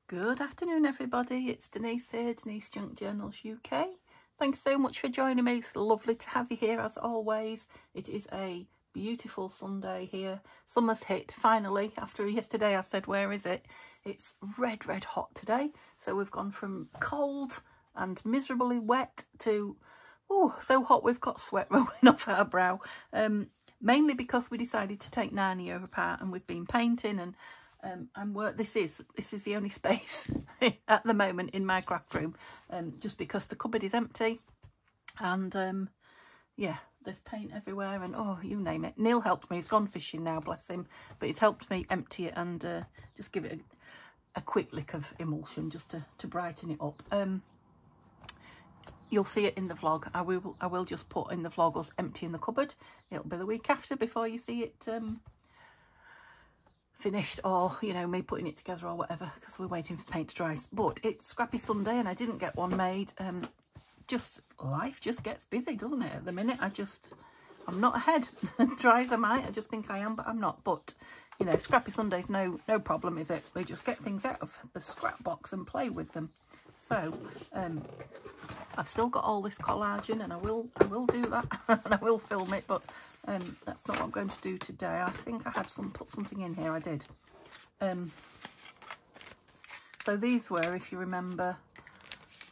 Good afternoon, everybody. It's Denise here, Denise Junk Journals UK. Thanks so much for joining me. It's lovely to have you here as always. It is a beautiful Sunday here. Summer's hit finally. After yesterday I said, where is it? It's red hot today. So we've gone from cold and miserably wet to, oh, so hot we've got sweat rolling off our brow. Mainly because we decided to take Nani over apart, and we've been painting and this is the only space at the moment in my craft room, just because the cupboard is empty, and yeah, there's paint everywhere, and oh, you name it. Neil helped me. He's gone fishing now, bless him, but he's helped me empty it and just give it a quick lick of emulsion just to brighten it up. You'll see it in the vlog. I will just put in the vlog us emptying the cupboard. It'll be the week after before you see it finished, or you know, me putting it together or whatever, because we're waiting for paint to dry. But it's Scrappy Sunday and I didn't get one made. Just life just gets busy, doesn't it, at the minute? I'm not ahead. Try as I might, I just think I am, but I'm not. But you know, Scrappy Sunday's no problem, is it? We just get things out of the scrap box and play with them. So I've still got all this collaging, and I will do that and I will film it, but that's not what I'm going to do today. I think I had put something in here. I did. So these were, if you remember,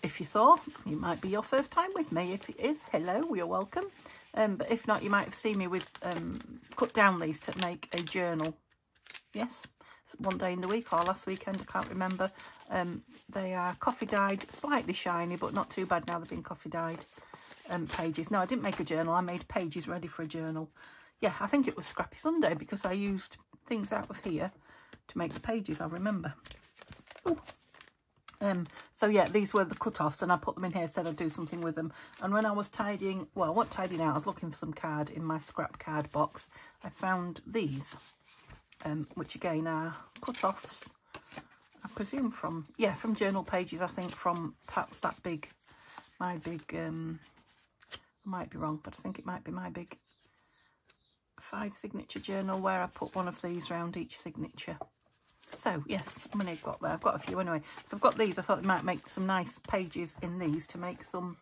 if you saw, it might be your first time with me. If it is, hello, you're welcome. But if not, you might have seen me with cut down these to make a journal. Yes, one day in the week or last weekend, I can't remember. They are coffee dyed, slightly shiny, but not too bad now they've been coffee dyed pages. No, I didn't make a journal. I made pages ready for a journal. Yeah, I think it was Scrappy Sunday because I used things out of here to make the pages, I remember. Ooh. So yeah, these were the cut-offs, and I put them in here, said I'd do something with them. And when I was tidying, well, I wasn't tidying out, I was looking for some card in my scrap card box. I found these, which again are cut-offs, I presume from journal pages, I think from perhaps my big, I might be wrong, but I think it might be my big 5 signature journal, where I put one of these round each signature. So yes, how many I've got there? I've got a few anyway. So I've got these. I thought they might make some nice pages in these to make some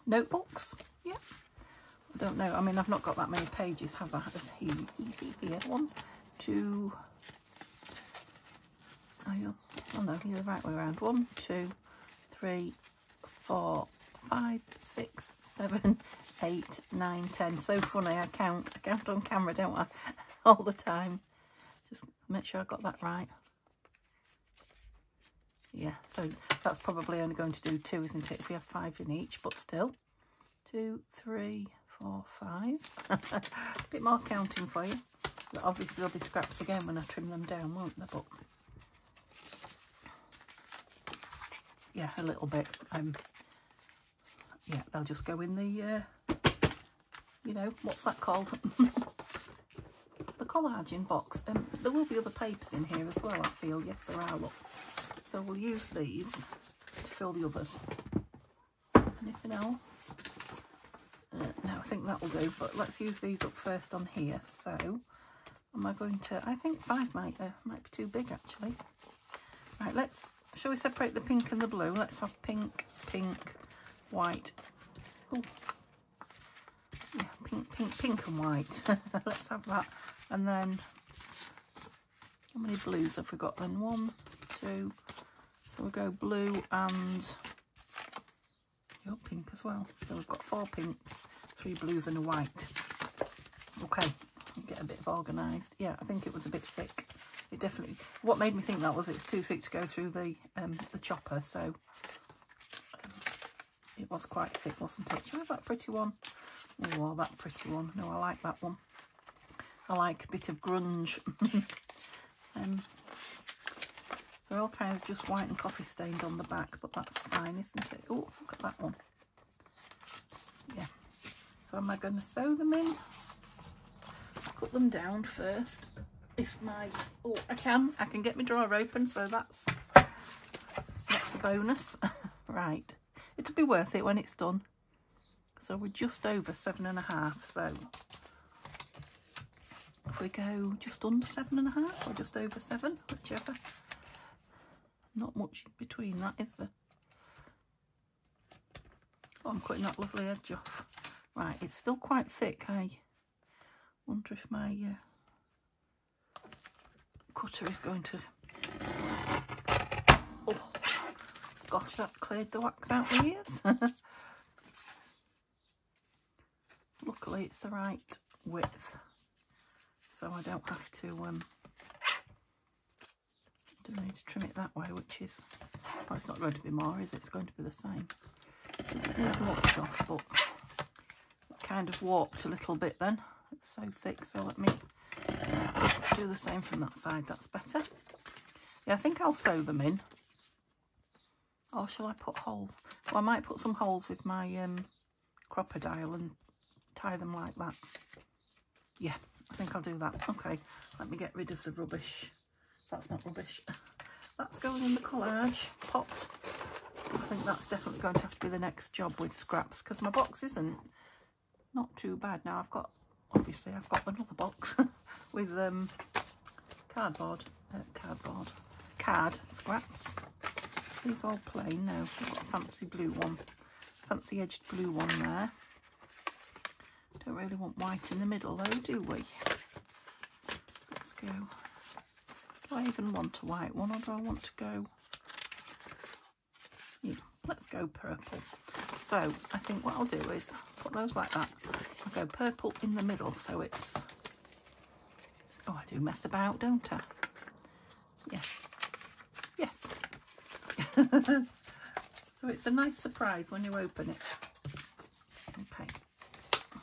notebooks. Yeah, I don't know. I mean, I've not got that many pages, have I? Here, 1, 2. Oh no, you're the right way around. 1, 2, 3, 4, 5, 6, 7, 8, 9, 10. So funny. I count on camera, don't I? All the time. Just make sure I got that right. Yeah, so that's probably only going to do 2, isn't it? If we have 5 in each, but still. 2, 3, 4, 5. A bit more counting for you. But obviously there'll be scraps again when I trim them down, won't there? But yeah, a little bit. Yeah, they'll just go in the you know, what's that called? The collaging box. There will be other papers in here as well, I feel. Yes, there are, look. So we'll use these to fill the others. Anything else? No, I think that'll do, but let's use these up first on here. So am I going to, I think 5 might be too big actually. Right, shall we separate the pink and the blue? Let's have pink, white. Ooh. Yeah, pink and white. Let's have that. And then, how many blues have we got then? 1, 2, so we'll go blue and pink as well. So we've got 4 pinks, 3 blues and a white. Okay, get a bit organised. Yeah, I think it was a bit thick. It definitely, what made me think that was it's too thick to go through the chopper, so it was quite thick, wasn't it? Should we have that pretty one? Oh, that pretty one. No, I like that one. I like a bit of grunge. They're all kind of just white and coffee stained on the back, but that's fine, isn't it? Oh, look at that one. Yeah. So am I going to sew them in? Cut them down first. I can get my drawer open, so that's a bonus. Right. It'll be worth it when it's done. So we're just over 7.5, so if we go just under 7.5 or just over 7, whichever. Not much between that, is there? Oh, I'm cutting that lovely edge off. Right, it's still quite thick. I wonder if my cutter is going to... Oh, gosh, that cleared the wax out my ears. Luckily, it's the right width, so I don't have to... don't need to trim it that way, which is... Well, it's not going to be more, is it? It's going to be the same. Doesn't need much off, but it kind of warped a little bit then. It's so thick, so let me do the same from that side. That's better. Yeah, I think I'll sew them in. Or shall I put holes? Well, I might put some holes with my crocodile and tie them like that. Yeah, I think I'll do that. Okay, let me get rid of the rubbish. That's not rubbish. That's going in the collage pot. I think that's definitely going to have to be the next job with scraps, because my box isn't not too bad now. I've got, obviously, I've got another box with card scraps. These all plain now. I've got a fancy blue one, fancy edged blue one there. Don't really want white in the middle though, do we? Let's go. Do I even want a white one, or do I want to go... Yeah, let's go purple. So I think what I'll do is put those like that. I'll go purple in the middle, so it's... Oh, I do mess about, don't I? Yeah. Yes. So it's a nice surprise when you open it. Okay.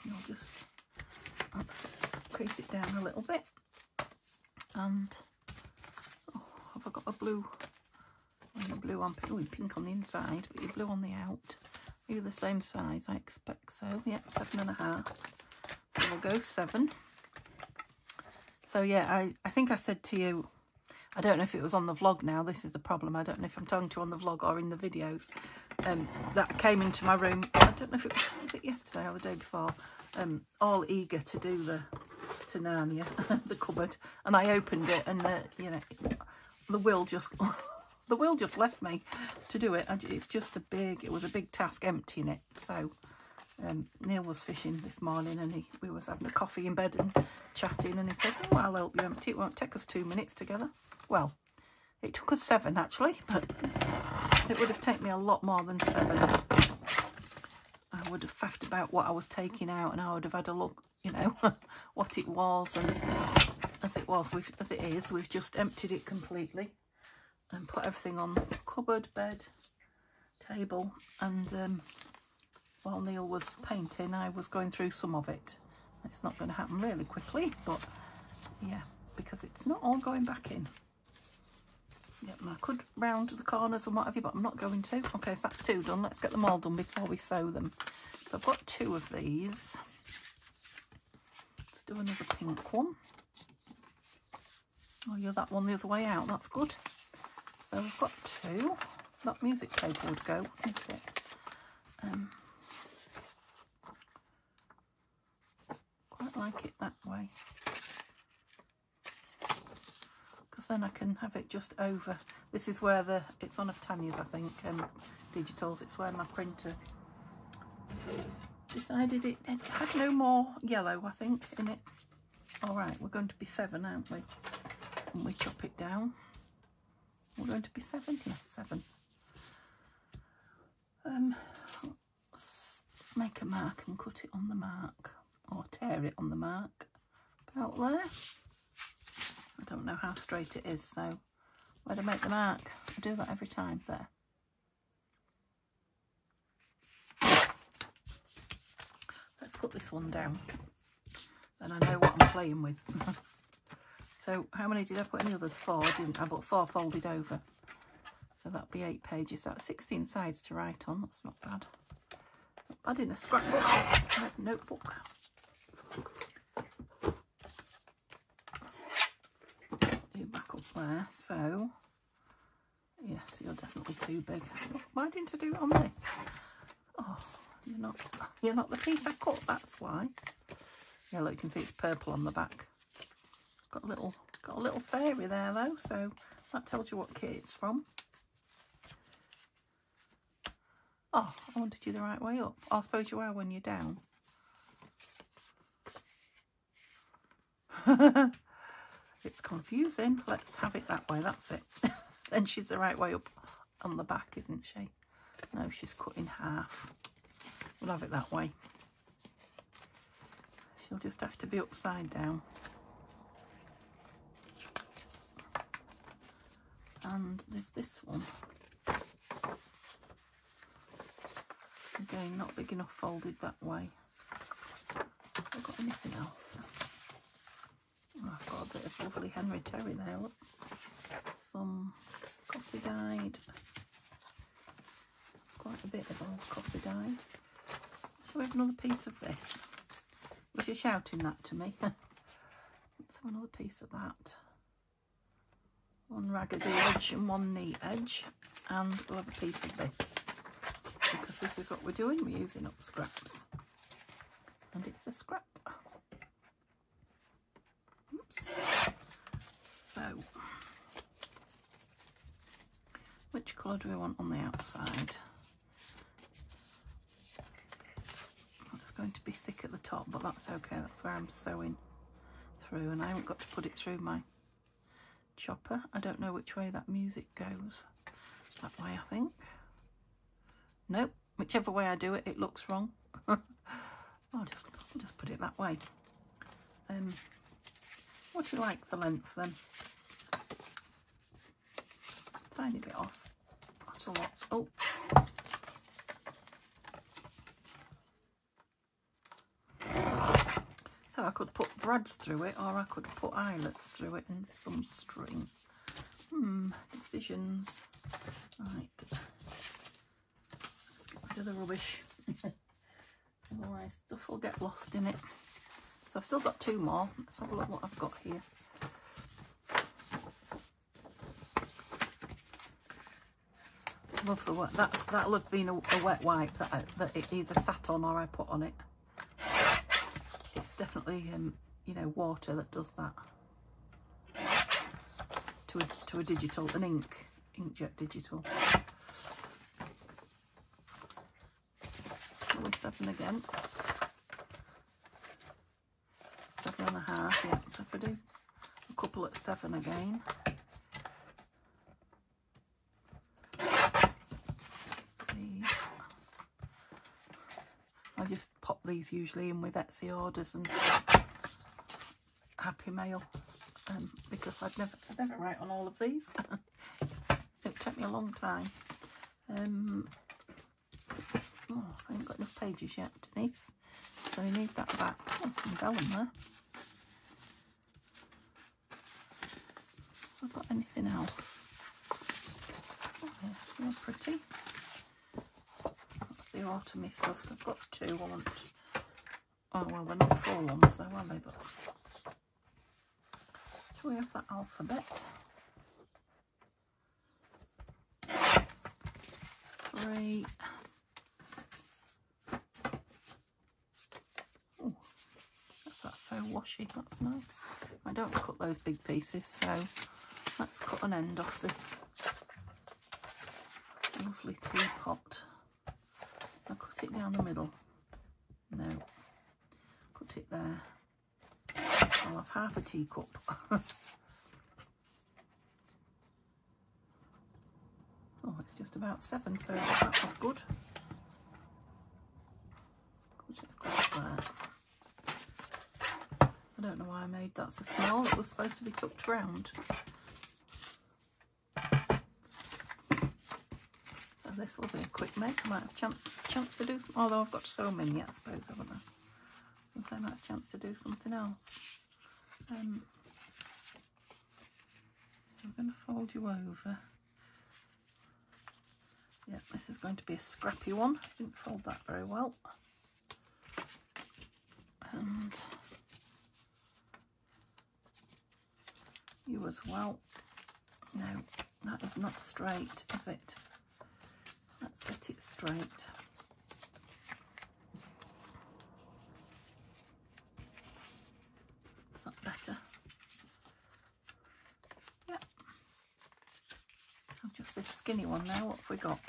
I'll just crease it down a little bit. And... Oh, have I got a blue... blue on, pink on the inside, but you're blue on the out. Are you the same size? I expect so. Yep, 7.5. So we'll go 7. So yeah, I think I said to you, I don't know if it was on the vlog now, this is the problem, I don't know if I'm talking to you on the vlog or in the videos, that came into my room, I don't know if it was it yesterday or the day before, all eager to do to Narnia, the cupboard, and I opened it and, you know, the will just left me to do it. It's just it was a big task emptying it. So Neil was fishing this morning and we was having a coffee in bed and chatting, and he said, oh, I'll help you empty it. It won't take us 2 minutes together. Well, it took us 7 actually, but it would have taken me a lot more than 7. I would have faffed about what I was taking out, and I would have had a look, you know, what it was, and as it is, we've just emptied it completely and put everything on the cupboard, bed, table, and while Neil was painting, I was going through some of it. It's not going to happen really quickly, but yeah, because it's not all going back in. Yep, and I could round the corners and what have you, but I'm not going to. Okay, so that's 2 done. Let's get them all done before we sew them. So I've got 2 of these. Let's do another pink one. Oh, you're that one the other way out. That's good. So we've got 2. That music paper would go, wouldn't it? Quite like it that way. Because then I can have it just over. This is where it's on of Tanya's, I think, Digitals. It's where my printer decided it had no more yellow, I think, in it. All right, we're going to be 7, aren't we? And we chop it down. We're going to be 7? Yes, 7. Let's make a mark and cut it on the mark, or tear it on the mark, about there. I don't know how straight it is, so where to make the mark? I do that every time. There. Let's cut this one down, then I know what I'm playing with. So how many did I put in the others? 4, didn't I? But 4 folded over. So that'd be 8 pages. That's 16 sides to write on. That's not bad. Not bad in a scrapbook, notebook. Do back up there. So yes, you're definitely too big. Why didn't I do it on this? Oh, you're not the piece I cut. That's why. Yeah, look, you can see it's purple on the back. Got a little fairy there though, so that tells you what kit it's from. Oh, I wanted you the right way up. I suppose you are when you're down. It's confusing. Let's have it that way. That's it. And she's the right way up on the back, isn't she? No, she's cut in half. We'll have it that way. She'll just have to be upside down. And there's this one. Again, not big enough folded that way. Have I got anything else? Oh, I've got a bit of lovely Henry Terry there, look. Some coffee dyed. Quite a bit of old coffee dyed. Shall we have another piece of this? Was you shouting that to me? Let's have another piece of that. One raggedy edge and one neat edge. And we'll have a piece of this. Because this is what we're doing, we're using up scraps. And it's a scrap. Oops. So, which colour do we want on the outside? It's going to be thick at the top, but that's okay, that's where I'm sewing through, and I haven't got to put it through my chopper. I don't know which way that music goes. That way, I think. Nope, whichever way I do it, it looks wrong. I'll just put it that way. What do you like for length then? Tiny bit off. Not a lot. Oh. So I could put brads through it, or I could put eyelets through it and some string. Decisions. Right. Let's get rid of the rubbish. Otherwise stuff will get lost in it. So I've still got two more. Let's have a look what I've got here. Love the wet. That'll have been a wet wipe that it either sat on or I put on it. It's definitely you know, water that does that. To a digital, an inkjet digital. 7 again. 7.5, yeah, so if I do a couple at 7 again. These. I just pop these usually in with Etsy orders and Happy Mail, because I'd never write on all of these. It would take me a long time. Oh, I haven't got enough pages yet, Denise. So we need that back. Oh, some vellum there. Have I got anything else? Oh, yes, you're pretty. That's the autumny stuff. So I've got 2. I want. Oh, well, they're not full ones though, are they? But shall we have that alphabet? 3. Oh, that's that faux washi. That's nice. I don't cut those big pieces, so let's cut an end off this lovely teapot. I'll cut it down the middle. No, cut it there. I'll have half a teacup. Oh, it's just about 7, so that was good. Cut it across there. I don't know why I made that so small. It was supposed to be tucked round. So this will be a quick make. I might have chance to do some, although I've got so many, I suppose, haven't I? I might have a chance to do something else. I'm going to fold you over. Yeah, this is going to be a scrappy one. I didn't fold that very well. And you as well. No, that is not straight, is it? Let's get it straight. Is that better? Yeah. Oh, just this skinny one now. What have we got?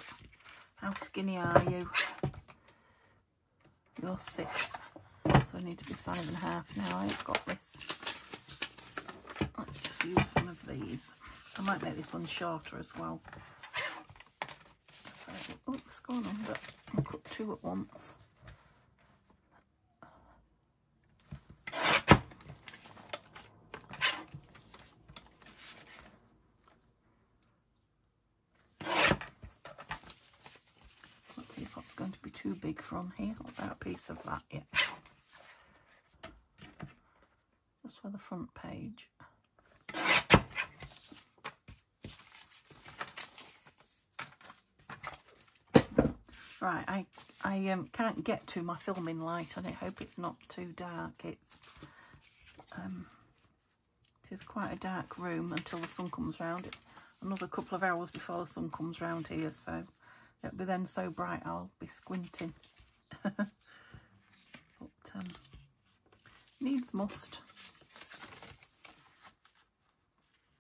How skinny are you? You're 6. So I need to be 5.5 now. I've got this. Let's just use some of these. I might make this one shorter as well. So, oops, go on under. I'll cut 2 at once. Let's see if that's going to be too big from here. About a piece of that, yeah. Just for the front page. Right, I can't get to my filming light, and I hope it's not too dark. It is quite a dark room until the sun comes round. Another couple of hours before the sun comes round here, so it'll be then so bright I'll be squinting. But needs must.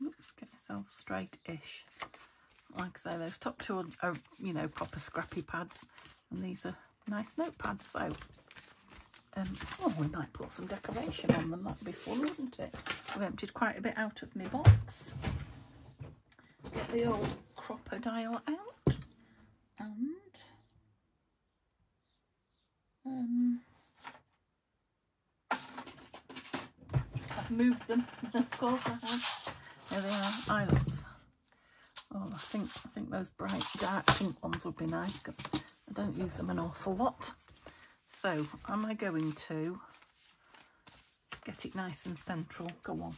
Oops, get yourself straight-ish. Like I say, those top 2 are, you know, proper scrappy pads, and these are nice notepads. So, oh, we might put some decoration on them. That'd be fun, wouldn't it? I've emptied quite a bit out of my box. Get the old crocodile out, and I've moved them. Of course I have. There they are, eyelets. Oh, I think those bright dark pink ones would be nice because I don't use them an awful lot. So, am I going to get it nice and central? Go on.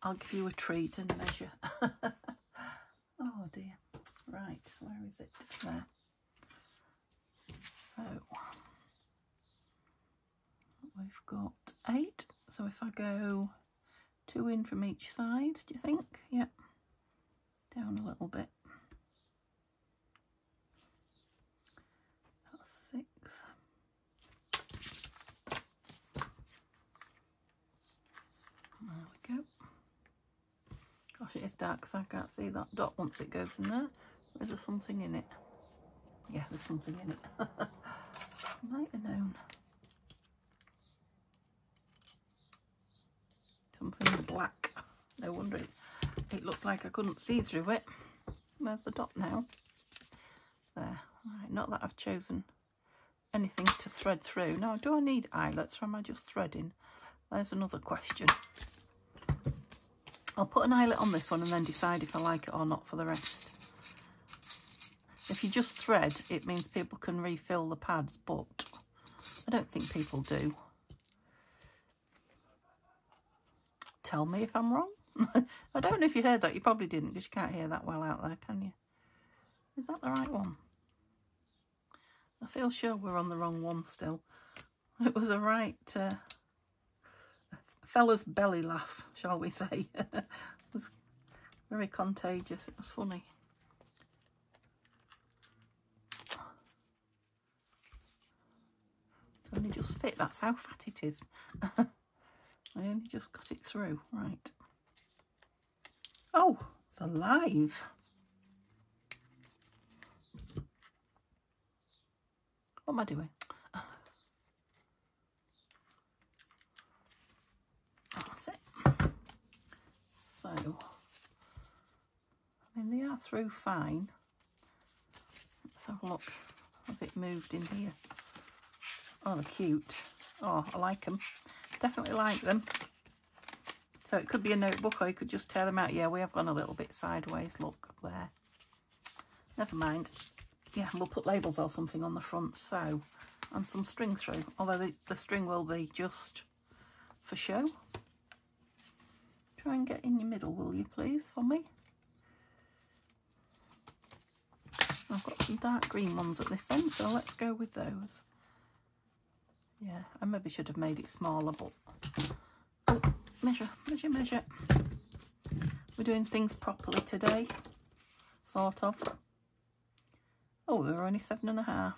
I'll give you a treat and measure. Oh dear. Right, where is it? There. So, we've got 8. So if I go 2 in from each side, do you think? Yep. Down a little bit. That's 6. There we go. Gosh, it is dark because I can't see that dot once it goes in there. Or is there something in it? Yeah, there's something in it. Might have known. Something black. No wonder it looked like I couldn't see through it. There's the dot now. There. Right, not that I've chosen anything to thread through. Now, do I need eyelets or am I just threading? There's another question. I'll put an eyelet on this one and then decide if I like it or not for the rest. If you just thread, it means people can refill the pads, but I don't think people do. Tell me if I'm wrong. I don't know if you heard that. You probably didn't because you can't hear that well out there, can you? Is that the right one? I feel sure we're on the wrong one still. It was a right fella's belly laugh, shall we say. It was very contagious. It was funny. It's only just fit. That's how fat it is. I only just got it through. Right. Oh, it's alive. What am I doing? That's it. So, I mean, they are through fine. Let's have a look. Has it moved in here? Oh, they're cute. Oh, I like them. Definitely like them. So it could be a notebook or you could just tear them out. Yeah, we have gone a little bit sideways. Look there. Never mind. Yeah, we'll put labels or something on the front. So, and some string through. Although the string will be just for show. Try and get in your middle, will you please, for me? I've got some dark green ones at this end, so let's go with those. Yeah, I maybe should have made it smaller, but oh, measure. We're doing things properly today, sort of. Oh, we're only 7.5.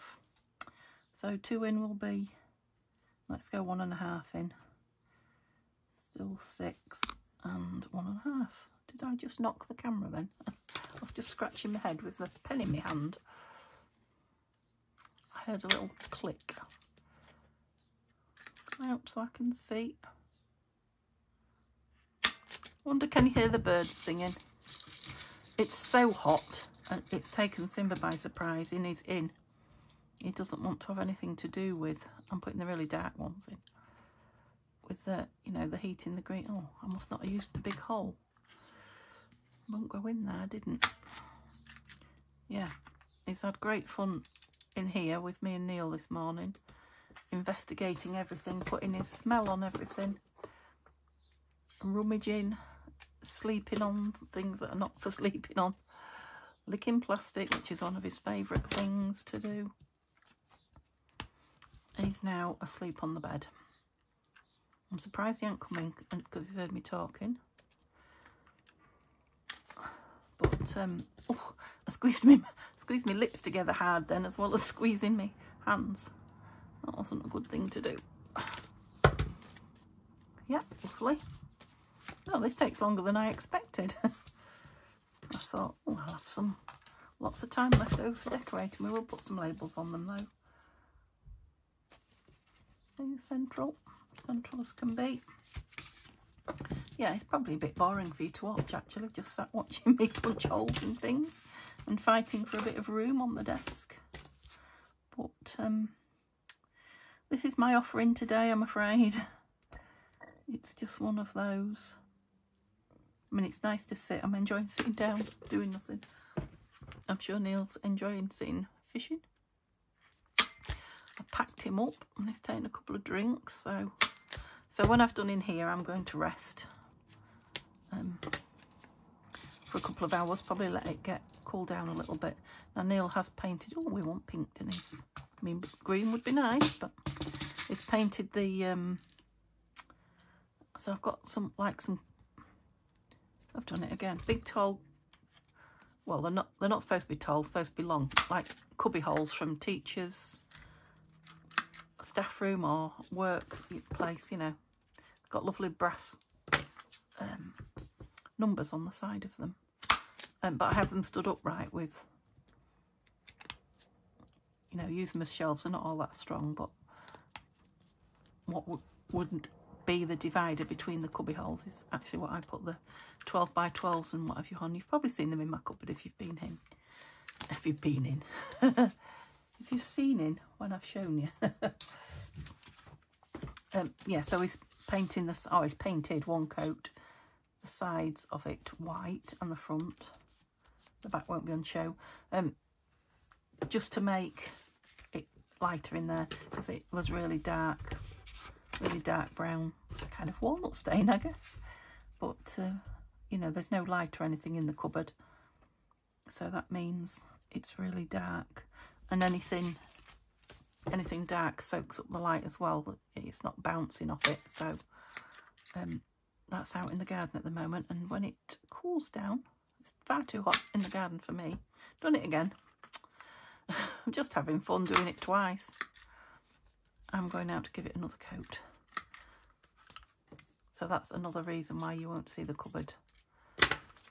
So 2 in will be, let's go 1.5 in. Still 6 and 1.5. Did I just knock the camera then? was just scratching my head with the pen in my hand. I heard a little click. Out so I can see. Wonder, can you hear the birds singing? It's so hot and it's taken Simba by surprise. In his inn, he doesn't want to have anything to do with. I'm putting the really dark ones in. With the, you know, the heat in the green. Oh, I must not have used the big hole. Won't go in there, didn't. Yeah, he's had great fun in here with me and Neil this morning, investigating everything, putting his smell on everything, rummaging, sleeping on things that are not for sleeping on, licking plastic, which is one of his favourite things to do. He's now asleep on the bed. I'm surprised he ain't coming because he's heard me talking. But oh, I squeezed my lips together hard then, as well as squeezing my hands. That wasn't a good thing to do. Yeah, lovely. Oh, this takes longer than I expected. I thought, oh, I'll have lots of time left over for decorating. We will put some labels on them though. Central as can be. Yeah, it's probably a bit boring for you to watch actually, just sat watching me punch holes and things and fighting for a bit of room on the desk. But this is my offering today, I'm afraid. It's just one of those. I mean, it's nice to sit. I'm enjoying sitting down, doing nothing. I'm sure Neil's enjoying sitting fishing. I packed him up and he's taken a couple of drinks. So when I've done in here, I'm going to rest for a couple of hours, probably let it cool down a little bit. Now Neil has painted, oh, we want pink, didn't he? I mean, green would be nice, but he's painted the, so I've got I've done it again, big tall, well, they're not supposed to be tall, supposed to be long, like cubby holes from teachers' staff room or work place, you know. Got lovely brass numbers on the side of them, but I have them stood upright with, you know, use them as shelves. They're not all that strong, but what wouldn't be the divider between the cubby holes is actually what I put the 12 by 12s and what have you on. You've probably seen them in my cupboard if you've been in. If you've been in. If you've seen in when I've shown you. Yeah, so he's painting this. Oh, he's painted one coat, the sides of it white and the front. The back won't be on show. Just to make it lighter in there, because it was really dark brown, kind of walnut stain, I guess. But you know, there's no light or anything in the cupboard, so that means it's really dark, and anything dark soaks up the light as well. It's not bouncing off it. So that's out in the garden at the moment, and when it cools down, it's far too hot in the garden for me. Done it again. I'm just having fun doing it twice. I'm going out to give it another coat. So that's another reason why you won't see the cupboard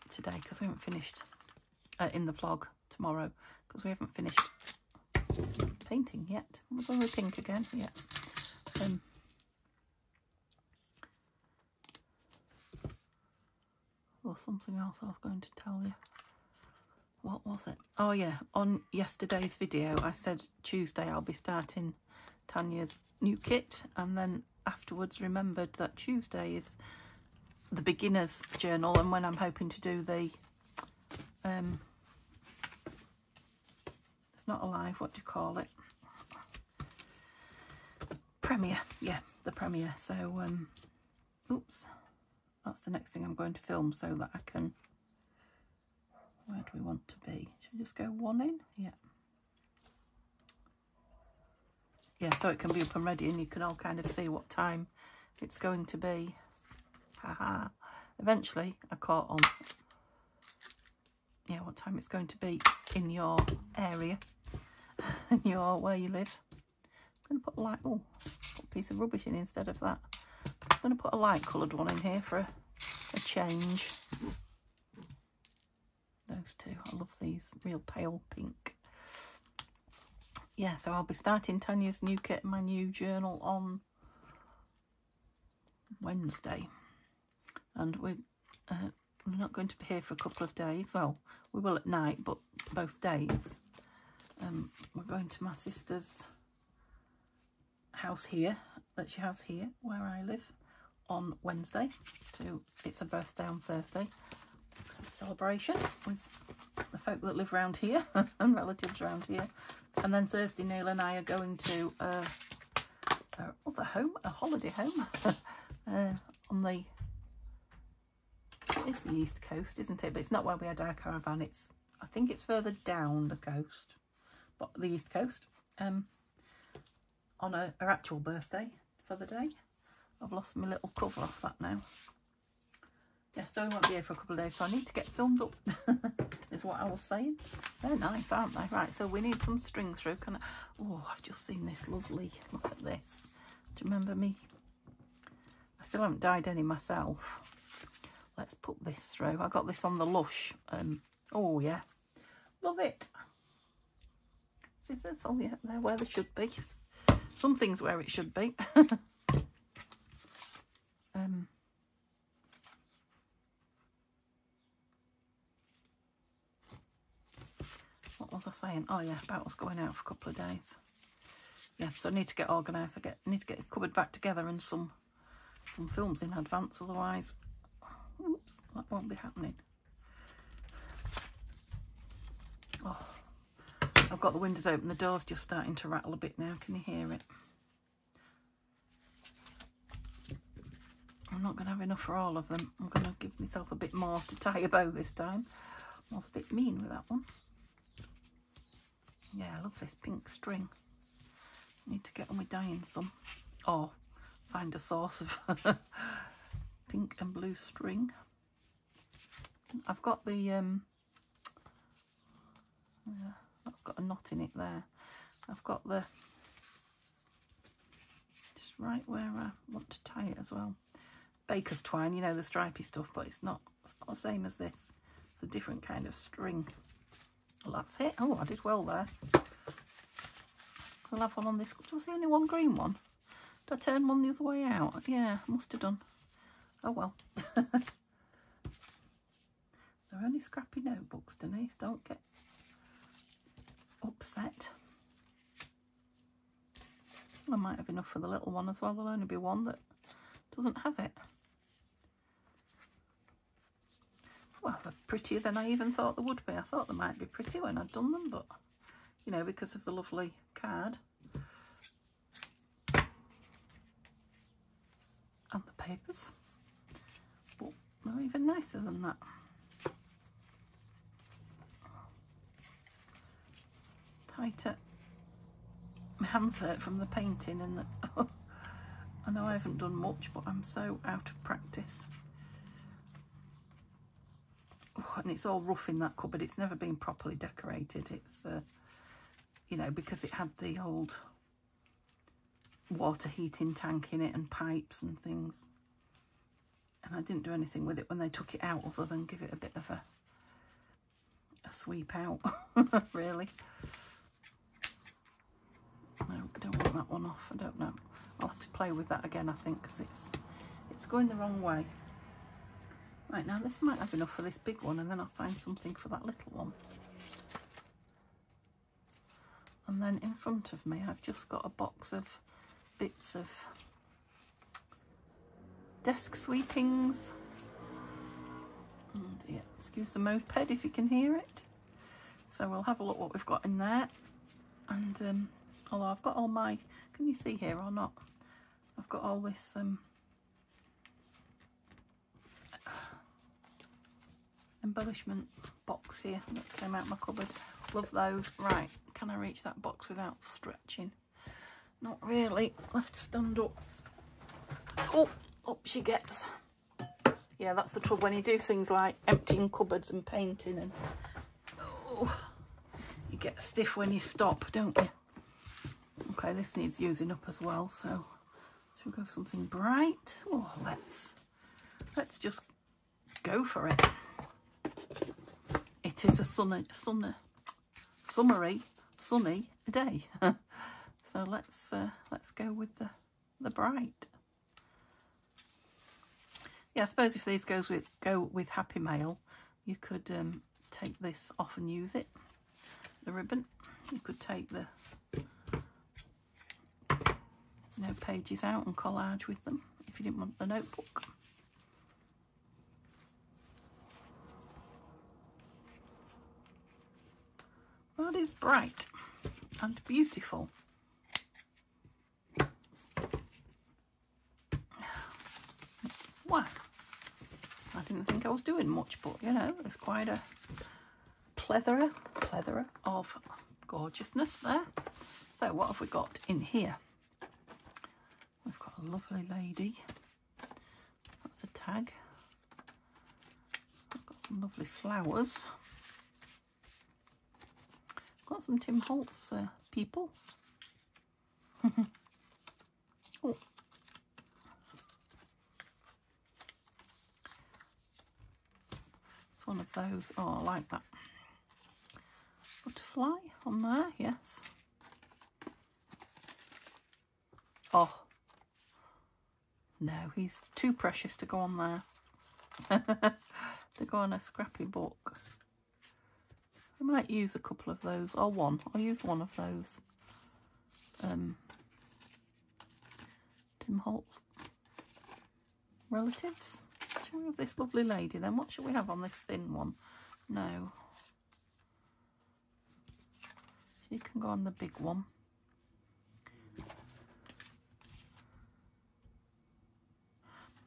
today, because we haven't finished in the vlog tomorrow, because we haven't finished painting yet. We're going with pink again. Yeah. Or something else I was going to tell you. What was it? Oh yeah, on yesterday's video I said Tuesday I'll be starting Tanya's new kit, and then afterwards remembered that Tuesday is the beginner's journal, and when I'm hoping to do the it's not a live, what do you call it, premiere. Yeah, the premiere. So oops, that's the next thing I'm going to film, so that I can, where do we want to be? Should I just go one in? Yeah. Yeah, so it can be up and ready and you can all kind of see what time it's going to be. Haha. Eventually I caught on, yeah, what time it's going to be in your area, in your, where you live. I'm going to put a light, oh, put a piece of rubbish in instead of that. I'm going to put a light coloured one in here for a change. Those too. I love these, real pale pink. Yeah, so I'll be starting Tanya's new kit, my new journal, on Wednesday. And we're not going to be here for a couple of days. Well, we will at night, but both days. We're going to my sister's house here, that she has here, where I live, on Wednesday. It's her birthday on Thursday. Celebration with the folk that live around here and relatives around here. And then Thursday, Neil and I are going to a holiday home on the, it's the east coast, isn't it? But it's not where we had our caravan. I think it's further down the coast, but the east coast. On her actual birthday for the day. I've lost my little cover off that now. Yeah, so I won't be here for a couple of days, so I need to get filmed up, is what I was saying. They're nice, aren't they? Right, so we need some string through. Oh, I've just seen this lovely, look at this. Do you remember me? I still haven't dyed any myself. Let's put this through. I got this on the Lush. Oh, yeah. Love it. Scissors, oh yeah, they're where they should be. Something's where it should be. What was I saying? Oh yeah, about us going out for a couple of days. Yeah, so I need to get organised. I need to get this cupboard back together and some films in advance, otherwise, oops, that won't be happening. Oh, I've got the windows open. The door's just starting to rattle a bit now. Can you hear it? I'm not going to have enough for all of them. I'm going to give myself a bit more to tie a bow this time. I was a bit mean with that one. Yeah, I love this pink string. Need to get on with dyeing some. Or find a source of pink and blue string. I've got the... yeah, that's got a knot in it there. I've got the... just right where I want to tie it as well. Baker's twine, you know, the stripy stuff, but it's not the same as this. It's a different kind of string. Well, that's it. Oh, I did well there. I'll have one on this. Was there only one green one? Did I turn one the other way out? Yeah, I must have done. Oh well. They're only scrappy notebooks, Denise. Don't get upset. I might have enough for the little one as well. There'll only be one that doesn't have it. Well, they're prettier than I even thought they would be. I thought they might be pretty when I'd done them, but, you know, because of the lovely card. And the papers. But they're even nicer than that. Tighter. My hands hurt from the painting and the... I know I haven't done much, but I'm so out of practice. Oh, and it's all rough in that cupboard. It's never been properly decorated. It's, you know, because it had the old water heating tank in it and pipes and things. And I didn't do anything with it when they took it out other than give it a bit of a sweep out, really. No, I don't want that one off. I don't know. I'll have to play with that again, I think, because it's going the wrong way. Right, now this might have enough for this big one, and then I'll find something for that little one. And then in front of me, I've just got a box of bits of desk sweepings. And yeah, excuse the moped if you can hear it. So we'll have a look what we've got in there. And although I've got all my, can you see here or not? I've got all this embellishment box here that came out of my cupboard. Love those. Right, can I reach that box without stretching? Not really. I'll have to stand up. Oh, up she gets. Yeah, that's the trouble when you do things like emptying cupboards and painting, and oh, you get stiff when you stop, don't you? Okay, this needs using up as well, so should we go for something bright? Oh, let's just go for it. It it is a summery, sunny day. So let's go with the bright. Yeah, I suppose if these go with Happy Mail, you could take this off and use it. The ribbon. You could take the pages out and collage with them if you didn't want the notebook. That is bright and beautiful. Wow, I didn't think I was doing much, but you know, there's quite a plethora of gorgeousness there. So what have we got in here? We've got a lovely lady. That's a tag. I've got some lovely flowers. Got some Tim Holtz people. Oh. It's one of those. Oh, I like that. Butterfly on there, yes. Oh. No, he's too precious to go on there. To go on a scrappy book. I might use a couple of those, or one. I'll use one of those. Tim Holtz relatives. Shall we have this lovely lady then? What shall we have on this thin one? No. She can go on the big one.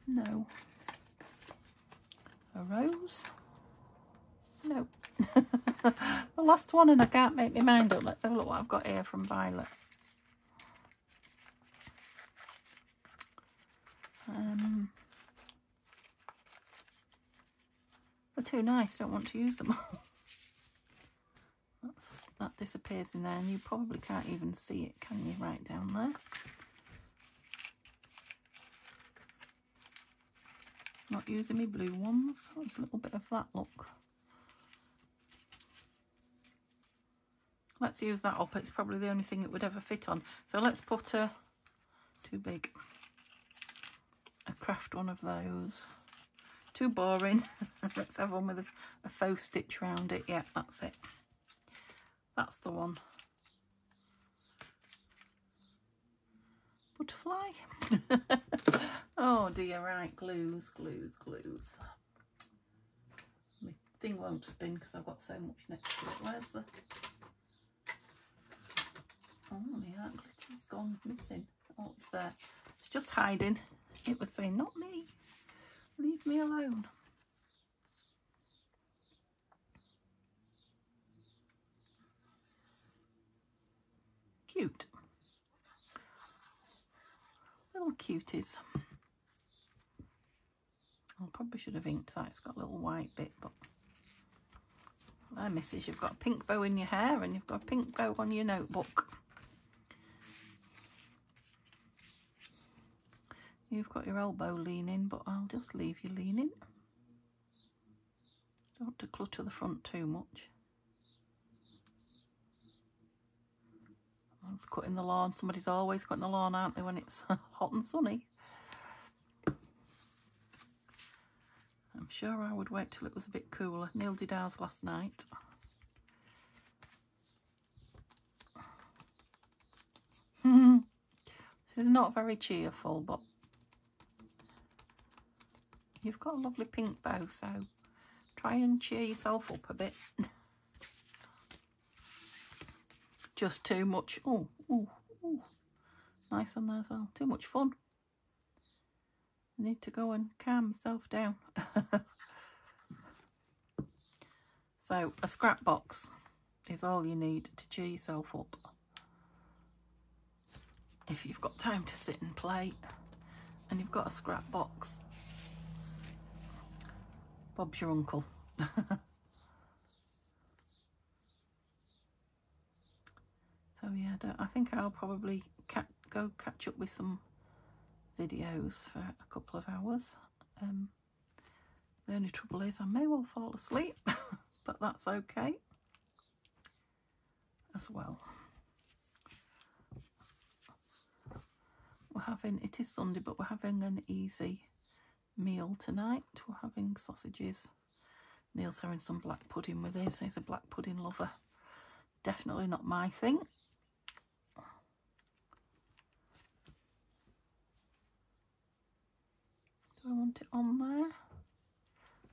No. A rose? No. The last one, and I can't make my mind up. Let's have a look what I've got here from Violet. They're too nice, don't want to use them all. That disappears in there, and you probably can't even see it, can you, right down there? Not using my blue ones. There's a little bit of that look. Let's use that up. It's probably the only thing it would ever fit on. So let's put a, too big, a craft one of those. Too boring. Let's have one with a faux stitch round it. Yeah, that's it. That's the one. Butterfly. Oh dear, right, glues. My thing won't spin because I've got so much next to it. Where's the... Oh yeah, that glitter's gone missing. Oh, it's there. It's just hiding. It was saying, not me. Leave me alone. Cute. Little cuties. I probably should have inked that. It's got a little white bit, but there, missus, you've got a pink bow in your hair and you've got a pink bow on your notebook. You've got your elbow leaning, but I'll just leave you leaning. Don't want to clutter the front too much. Someone's cutting the lawn. Somebody's always cutting the lawn, aren't they, when it's hot and sunny? I'm sure I would wait till it was a bit cooler. Neil did ours last night. It's not very cheerful, but you've got a lovely pink bow, so try and cheer yourself up a bit. Just too much. Oh, nice on there as well. Too much fun. I need to go and calm myself down. So a scrap box is all you need to cheer yourself up. If you've got time to sit and play and you've got a scrap box, Bob's your uncle. So yeah, I think I'll probably go catch up with some videos for a couple of hours. The only trouble is I may well fall asleep, but that's okay as well. We're having, it is Sunday, but we're having an easy meal tonight. We're having sausages. Neil's having some black pudding with his. He's a black pudding lover. Definitely not my thing. Do I want it on there?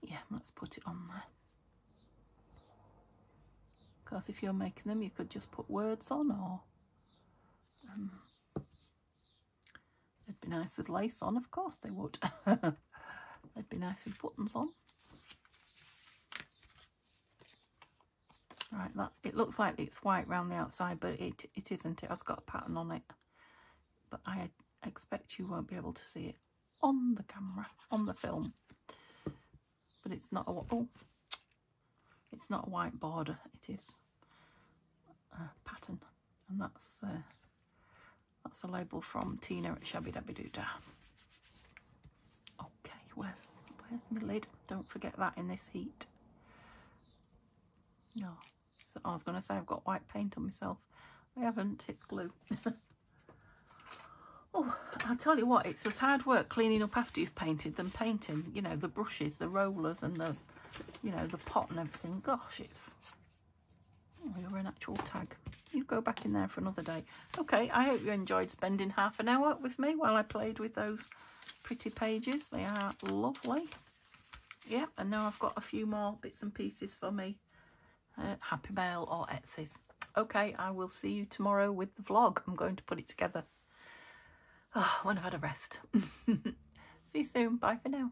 Yeah, let's put it on there. Because if you're making them, you could just put words on, or it'd be nice with lace on, of course they would. They'd be nice with buttons on. Right, that it looks like it's white round the outside, but it isn't. It has got a pattern on it. But I expect you won't be able to see it on the camera, on the film. But it's not a it's not a white border. It is a pattern, and that's a label from Tina at Shabby Dabby Doodah. Okay, where's my lid? Don't forget that in this heat. No, so I was going to say I've got white paint on myself. I haven't. It's glue. Oh, I'll tell you what, it's as hard work cleaning up after you've painted than painting. You know, the brushes, the rollers, and the, you know, the pot and everything. Gosh, it's... Oh, you're an actual tag. You go back in there for another day. Okay, I hope you enjoyed spending half an hour with me while I played with those pretty pages. They are lovely. Yeah, and now I've got a few more bits and pieces for me. Happy Mail or Etsy's. Okay, I will see you tomorrow with the vlog. I'm going to put it together. Oh, when I've had a rest. See you soon. Bye for now.